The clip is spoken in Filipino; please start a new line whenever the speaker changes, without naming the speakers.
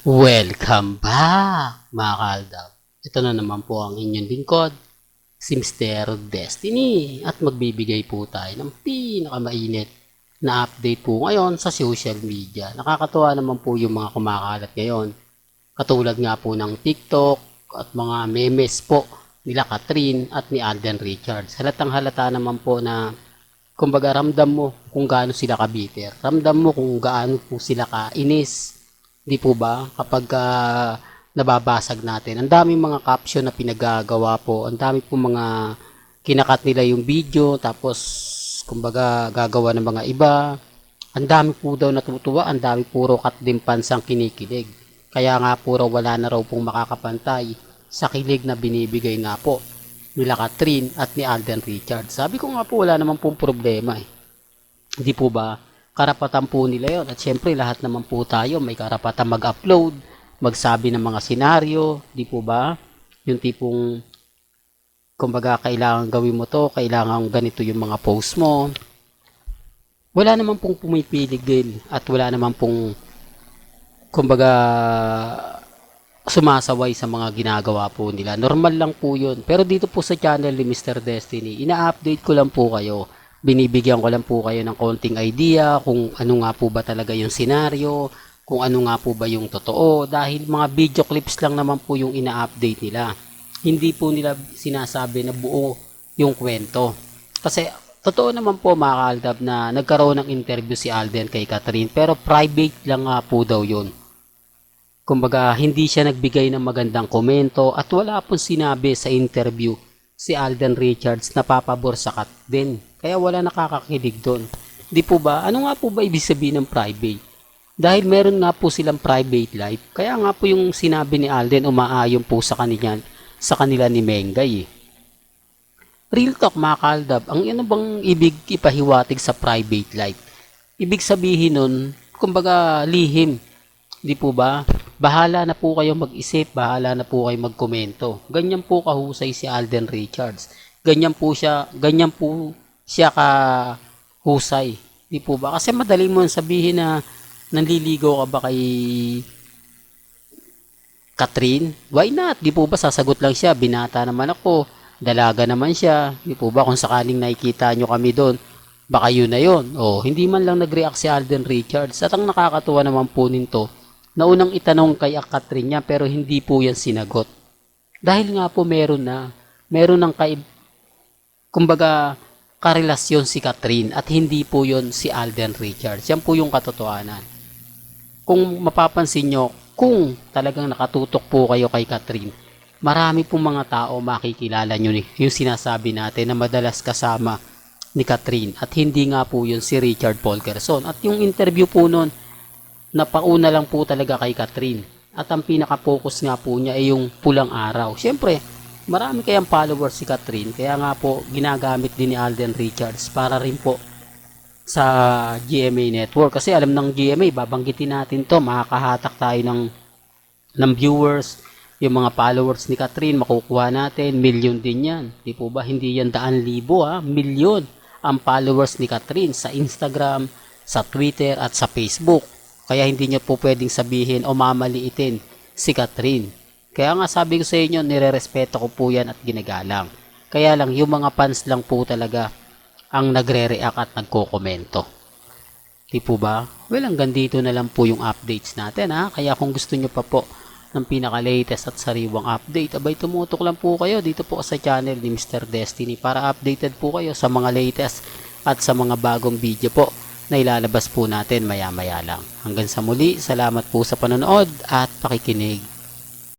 Welcome back, mga kaaldab. Ito na naman po ang inyong lingkod, si Mr. Destiny. At magbibigay po tayo ng pinakamainit na update po ngayon sa social media. Nakakatuwa naman po yung mga kumakalat ngayon. Katulad nga po ng TikTok at mga memes po nila Catherine at ni Alden Richards. Halatang halata naman po na kumbaga ramdam mo kung gaano sila kabiter. Ramdam mo kung gaano po sila kainis. Di po ba? Kapag nababasag natin, ang daming mga caption na pinagagawa po, ang dami po mga kinakat nila yung video, tapos kumbaga gagawa ng mga iba. Ang dami po daw natutuwa, ang dami puro kat din pansang kinikilig. Kaya nga puro wala na raw pong makakapantay sa kilig na binibigay nga po nila Catherine at ni Alden Richards. Sabi ko nga po wala naman pong problema eh. Di po ba? Karapatan po nila yon. At syempre lahat naman po tayo may karapatan mag-upload, magsabi ng mga senaryo, di po ba? Yung tipong kumbaga kailangan gawin mo to, kailangan ganito yung mga post mo. Wala naman pong pumipilig din at wala naman pong kumbaga sumasaway sa mga ginagawa po nila. Normal lang po yun. Pero dito po sa channel ni Mr. Destiny, ina-update ko lang po kayo. Binibigyan ko lang po kayo ng konting idea kung ano nga po ba talaga yung senaryo, kung ano nga po ba yung totoo, dahil mga video clips lang naman po yung ina-update nila. Hindi po nila sinasabi na buo yung kwento. Kasi totoo naman po mga kaaldab na nagkaroon ng interview si Alden kay Catherine, pero private lang nga po daw yun. Kumbaga hindi siya nagbigay ng magandang komento at wala pong sinabi sa interview si Alden Richards na papabor sa Kat din. Kaya wala nakakakilig doon. Di po ba? Ano nga po ba ibig sabihin ng private? Dahil meron nga po silang private life. Kaya nga po yung sinabi ni Alden umaayon po sa kanila ni Mengay. Real talk mga kaaldab, ang ano bang ibig ipahiwatig sa private life? Ibig sabihin nun, kumbaga lihim. Di po ba? Bahala na po kayo mag-isip, bahala na po kayo magkomento. Ganyan po kahusay si Alden Richards. Ganyan po siya kahusay. Di po ba? Kasi madali mo sabihin na nanliligaw ka ba kay Catherine? Why not? Di po ba sasagot lang siya, binata naman ako, dalaga naman siya. Di po ba kung sakaling nakikita nyo kami doon, baka yun na yun. O, hindi man lang nag-react si Alden Richards. At ang nakakatuwa naman po nito, naunang itanong kay Catherine niya pero hindi po yan sinagot. Dahil nga po meron ng kumbaga karelasyon si Catherine at hindi po yon si Alden Richards. Yan po yung katotohanan. Kung mapapansin nyo, kung talagang nakatutok po kayo kay Catherine, marami pong mga tao makikilala nyo yung sinasabi natin na madalas kasama ni Catherine at hindi nga po yun si Richard Paul Gerson. At yung interview po nun, napauna lang po talaga kay Catherine. At ang pinaka-focus nga po niya ay yung pulang araw. Siyempre, marami kayang followers si Catherine. Kaya nga po, ginagamit din ni Alden Richards para rin po sa GMA Network. Kasi alam ng GMA, babanggitin natin to, makakahatak tayo ng viewers. Yung mga followers ni Catherine, makukuha natin. Milyon din yan. Di po ba? Hindi yan daan libo ha. Milyon ang followers ni Catherine sa Instagram, sa Twitter at sa Facebook. Kaya hindi niyo po pwedeng sabihin o mamaliitin si Catherine. Kaya nga sabi ko sa inyo, nirerespeto ko po yan at ginagalang. Kaya lang, yung mga fans lang po talaga ang nagre-react at nagko-komento. Di po ba? Well, hanggang dito na lang po yung updates natin ha. Kaya kung gusto nyo pa po ng pinaka-latest at sariwang update, abay tumutok lang po kayo dito po sa channel ni Mr. Destiny para updated po kayo sa mga latest at sa mga bagong video po na ilalabas po natin maya-maya lang. Hanggang sa muli, salamat po sa panonood at pakikinig.